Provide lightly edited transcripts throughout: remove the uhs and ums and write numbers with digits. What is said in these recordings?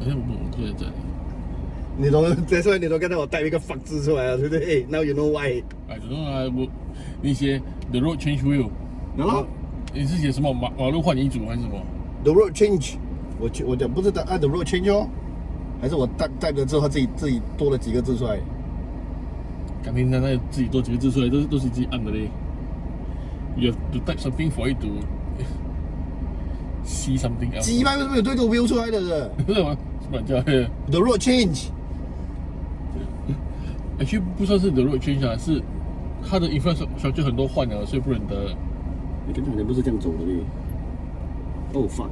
好像我们突然讲，你懂？所以你都刚才我带一个 fuck 字出来了，对不对 ？Now you know why？ I don't know 啊，你写 the road change wheel，然后你是写什么马路换遗嘱还是什么 the road change， 我讲不是按 the road change 哦，还是我带了之后他自己多了几个字出来？感觉那自己多几个字出来，都是自己按的嘞。You have to type something for it to see something else。鸡巴为什么有对个 wheel 出来的？不是吗？什么叫 The road change。actually 不算是 the road change 啊，是它的 infrastructure 很多换了，所以不认得。你刚才不是这样走的嘞？Oh fuck！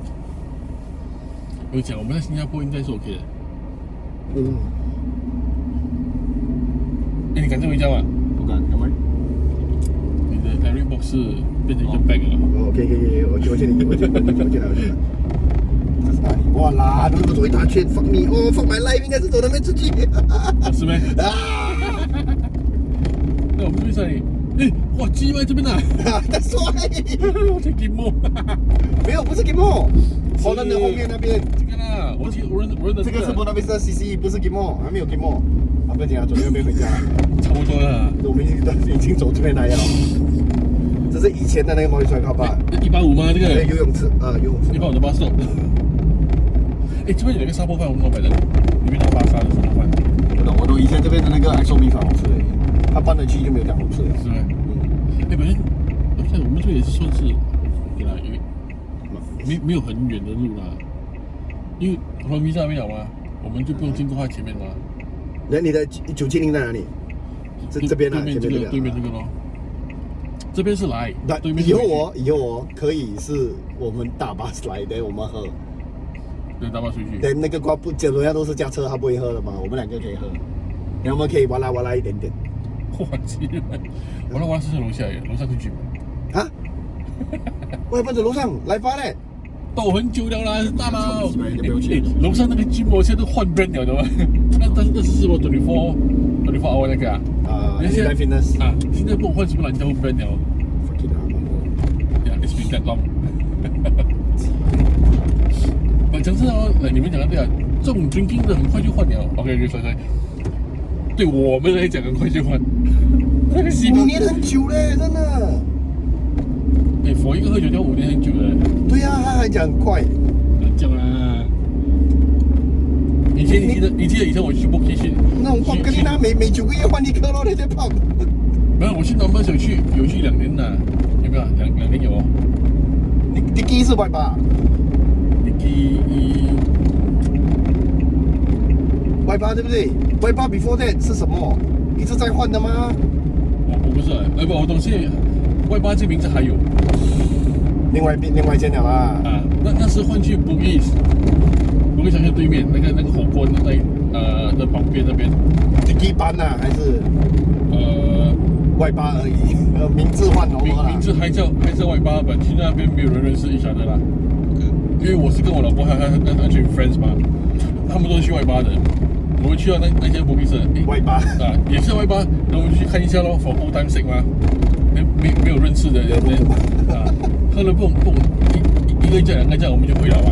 我讲我们在新加坡应该是 OK 的。嗯。哎，你敢这回家吗？不敢，干嘛？你的 carry box 是变成一个 bag 了。哦，可以，我借你，我借来。这是哪里？哇啦，怎么走一大圈 ？Fuck me！ 哦 ，fuck my life， 应该是走那边出去。是咩？啊！那我们这边在，哎，哇，鸡在这边啊！太帅！我在 Gimo。没有，不是 Gimo， 荷兰的后面那边。这个啦，我认得。这个是 Buona Vista CC， 不是 Gimo， 还没有 Gimo。啊，不要紧啊，走那边回家。差不多了。我们已经走这边来了。这是以前的那个毛利川靠吧？150吗？这个？游泳池啊，游泳池。150的巴士。哎，这边有一个沙煲饭，我们老板的，里面拿巴沙的沙煲饭。我懂，以前这边的那个XO米饭好吃诶，他搬了去就没有这样好吃了，是吗？哎，本身像我们这也是算是，对啦，没有很远的路啦，因为黄迷在那边有吗？我们就不用经过他前面了。那你的970在哪里？这边啊，对面这个咯。这边是来，对面以后可以是我们大巴士来的，我们喝。对，大巴出去。对，那个不，人家都是驾车，他不会喝的嘛，我们两个可以喝，然后我们可以哇啦一点点。我记得，哇啦是在楼下耶，楼上去举啊？我搬到楼上来发嘞。斗很久了啦，大佬。楼上那个筋膜现在都换 brand 了的嘛？但是是我24 hour 那个啊。现在 fitness 啊，现在不管换什么蓝椒 brand 了。Yeah, it's been that long. 讲真哦，你们讲的对啊，这种 drinking 的很快就换了。OK， 所以对我们来讲很快就换。那个5年很久嘞，真的。哎，for 一个喝酒要5年很久的。对呀，他还讲很快。讲啊！你记得以前我去 book 去那我跟你拿每9个月换一颗咯，你在胖。没有，我去南门有去2年了，有没有？2年有哦。你第一次外八？外八对不对？外八 before that 是什么？一直在换的吗？我不是，不，我懂是外八这名字还有。另外一间了啦。啊，那时换去 Bugis 小学对面那个火锅的旁边那边。第一班呐，还是外八而已，名字换了啦。名字还叫外八本，去那边没有人认识一下的啦。因为我是跟我老婆还那群 friends 嘛，他们都是去外八的。我们去到那间 Bugis 外八啊，也是外八，然后我们去看一下咯 ，for old time sake 嘛。没有认识的人啊，喝了蹦一个2个这样我们就回来嘛。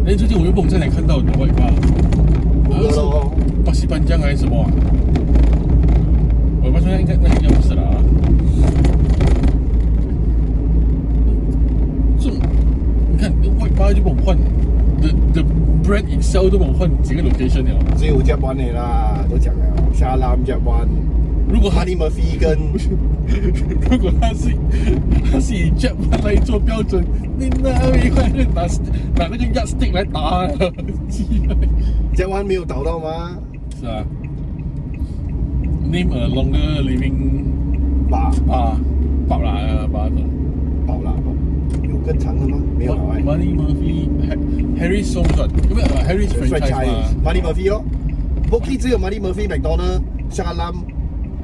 哎，最近我又蹦在哪看到的外八，巴西班江还是什么啊？我巴西班江应该不是啦啊。这种你看外八就帮我换 the brand itself 都帮我换几个 location 了。只有加班的啦，都讲了，沙拉加班。如果哈利摩菲跟，如果他是以 Japan 来做标准，你哪一块拿那个 yardstick 来打Japan 没有倒到吗？是啊。Name a longer living 吧有更长的吗？没有啊。Money Murphy Harry Soms 有没有 Harry's franchise 嘛 ？Money Murphy 咯 ，Boki 只有 Money Murphy、McDonald、Shakalam。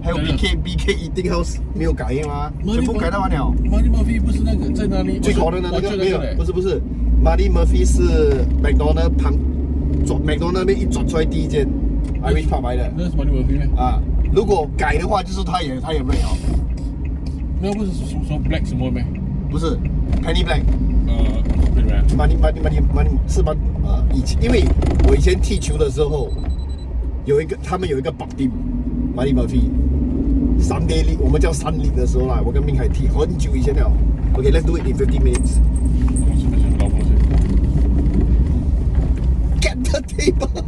还有 BK Eating House 没有改吗？全部改到完了。Money Murphy 不是那个在哪里？最好的那个没有，不是。Money Murphy 是 McDonald McDonald 那边一转出来第一间 ，Irish Pub 来的。那是 Money Murphy 咩？啊，如果改的话，就是他也没有。那不是说 Black 什么咩？不是 Penny Black。会吗？是吗？以前因为我以前踢球的时候，他们有一个绑定，Money Murphy。Sunday League，我们叫3 League 的时候啦，我跟明海踢很久以前了。OK，let's do it in 50 minutes。我是不是老婆先 Get the table。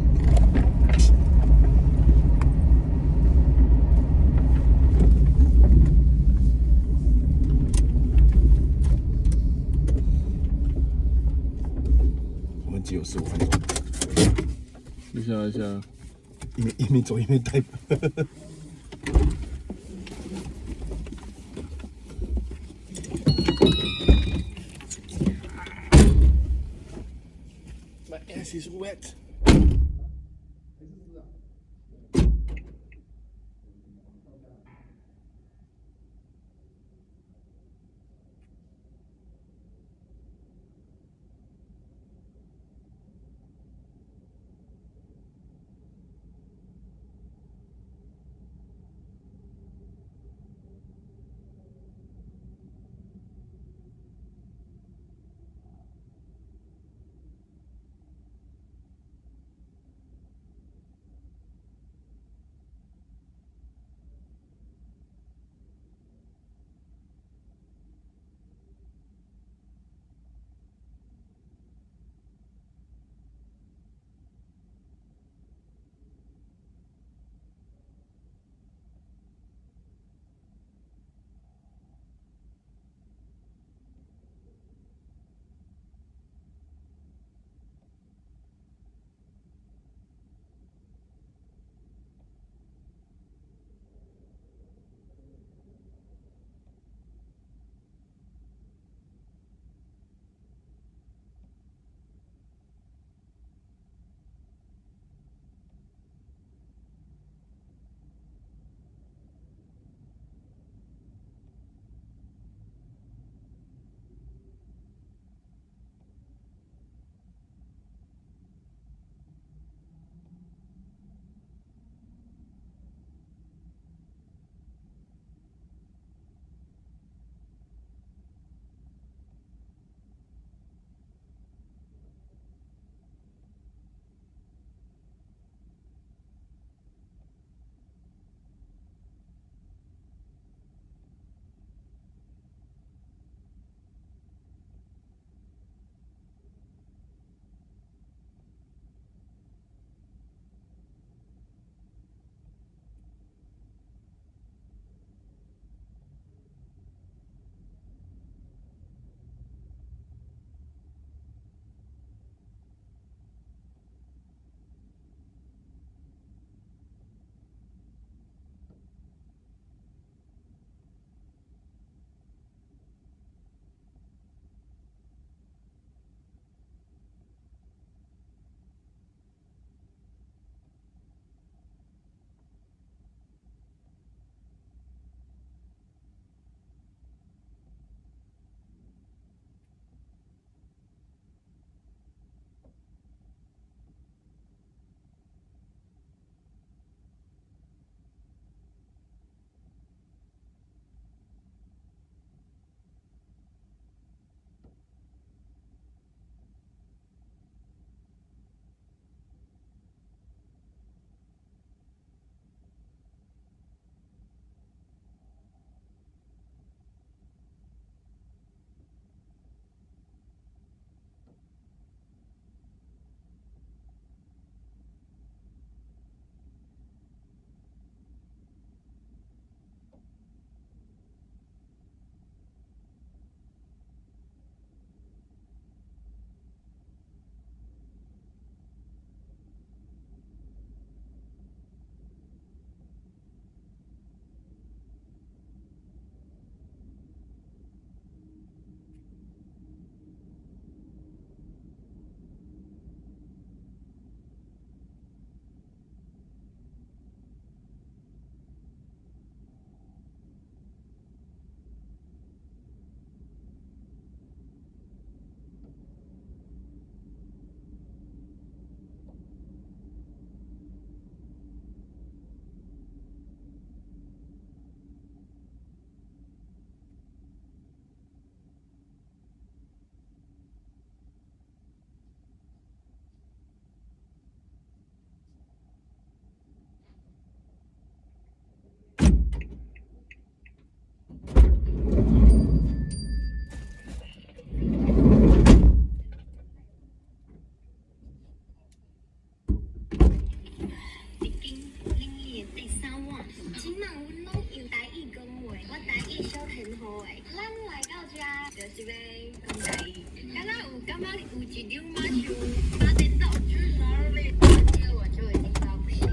我们只有15分钟。一下一下，一面走一面带。My ass is wet. 阮拢用台语讲话，我台语小天好诶。咱来到遮就是要讲台语，敢若有一两马上把电脑去哪里？这个我就已经到不行了。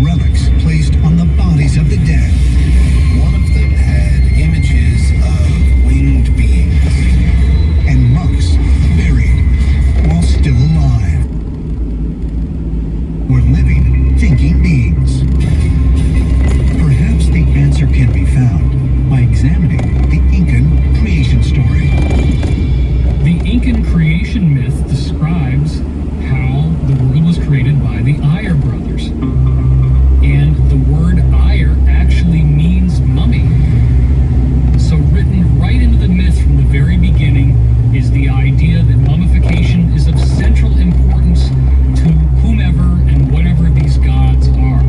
Relics placed on the bodies of the dead. One of them had images of winged beings and monks buried while still alive, or living, thinking beings. Perhaps the answer can be found by examining the Incan creation story. The Incan creation myth describes how the world was created by the Ayer brothers. And the word Ayer actually means mummy. So written right into the myth from the very beginning is the idea that mummification is of central importance to whomever and whatever these gods are.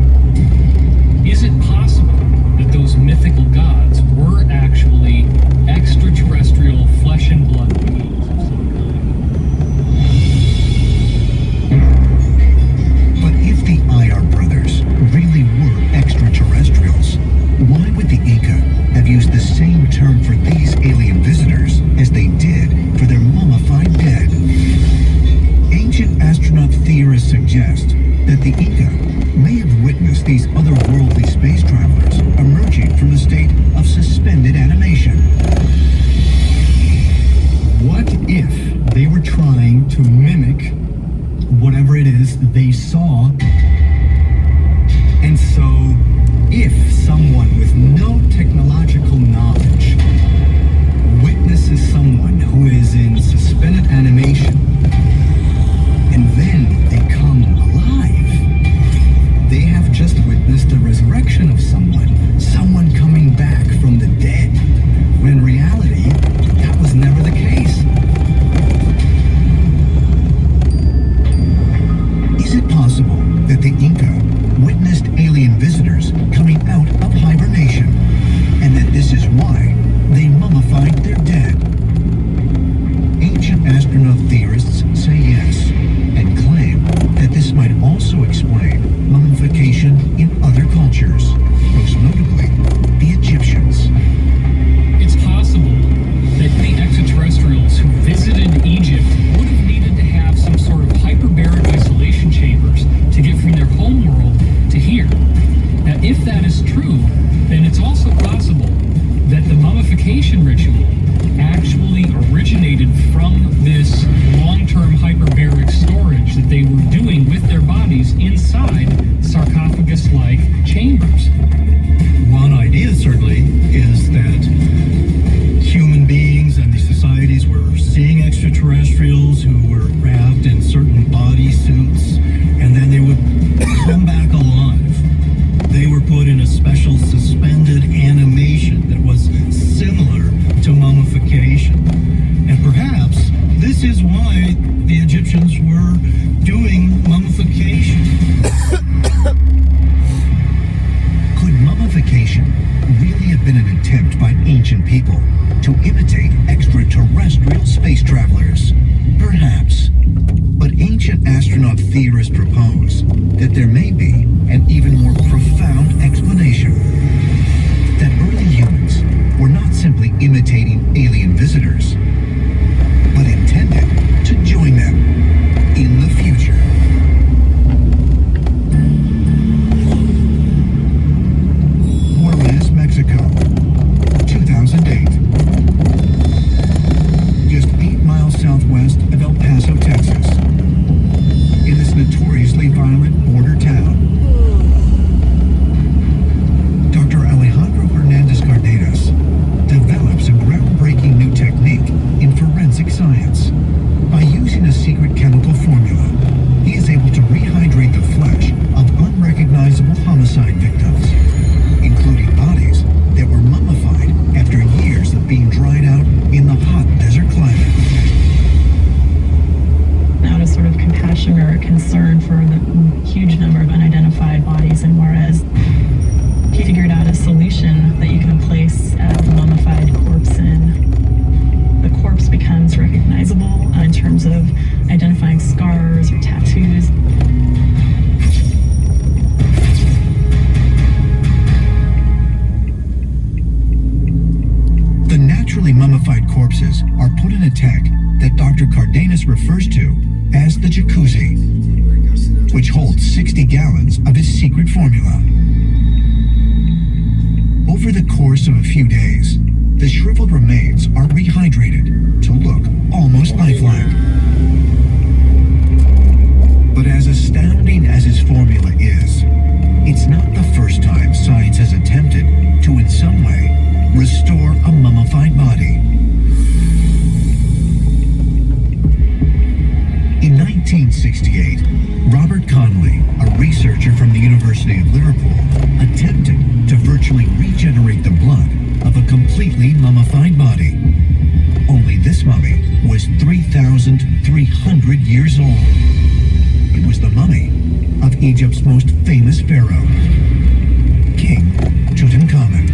Is it possible that those mythical gods were actually extraterrestrial flesh and blood beings of some kind? But if the Ayer brothers really were extraterrestrials, why would the Inca have used the same term for these alien visitors as they did for their mummified dead? Ancient astronaut theorists suggest that the Inca may have witnessed these otherworldly space travelers emerging from a state of suspended animation. What if they were trying to mimic whatever it is they saw? And so, if someone with no technological knowledge witnesses someone who is in suspended animation, and then they come alive, they have just witnessed the resurrection of someone coming back from the dead, when in reality, that was never the case. Is it possible is why the Egyptians were doing mummification. Could mummification really have been an attempt by ancient people to imitate extraterrestrial space travelers? Perhaps. But ancient astronaut theorists propose that there may be an even more profound explanation. That early humans were not simply imitating alien visitors, but intended to join them in the future. Juarez, Mexico, 2008. Just 8 miles southwest of El Paso, Texas. In this notoriously violent border town, Dr. Alejandro Hernandez Cardenas develops a groundbreaking new technique in forensic science. By using a secret chemical formula, he is able to rehydrate the flesh of unrecognizable homicide victims, including bodies that were mummified after years of being dried out in the hot desert climate. Out of sort of compassion or concern for the huge number of unidentified bodies in Juarez, he figured out a solution that you can place a mummified corpse in. The corpse becomes recognizable in terms of identifying scars or tattoos. The naturally mummified corpses are put in a tech that Dr. Cardenas refers to as the jacuzzi, which holds 60 gallons of his secret formula. Over the course of a few days, the shriveled remains are rehydrated to look almost lifelike. But as astounding as his formula is, it's not the first time science has attempted to in some way restore a mummified body. In 1968, Robert Connolly, a researcher from the University of Liverpool, attempted to virtually regenerate the blood of a completely mummified body. Only this mummy was 3,300 years old. It was the mummy of Egypt's most famous pharaoh, King Tutankhamun.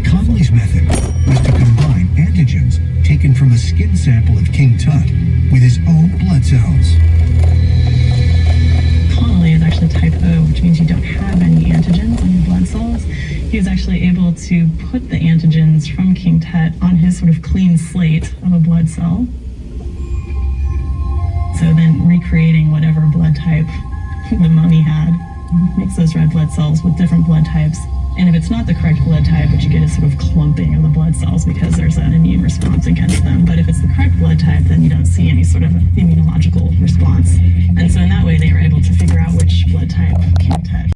Connolly's method was to combine antigens taken from a skin sample of King Tut with his own blood cells. Connolly is actually type O, which means you don't have any antigens on your blood cells. He was actually able to put the antigens from King Tut on his sort of clean slate of a blood cell. So then recreating whatever blood type the mummy had, makes those red blood cells with different blood types. And if it's not the correct blood type, what you get is sort of clumping of the blood cells because there's an immune response against them. But if it's the correct blood type, then you don't see any sort of immunological response. And so in that way, they were able to figure out which blood type King Tut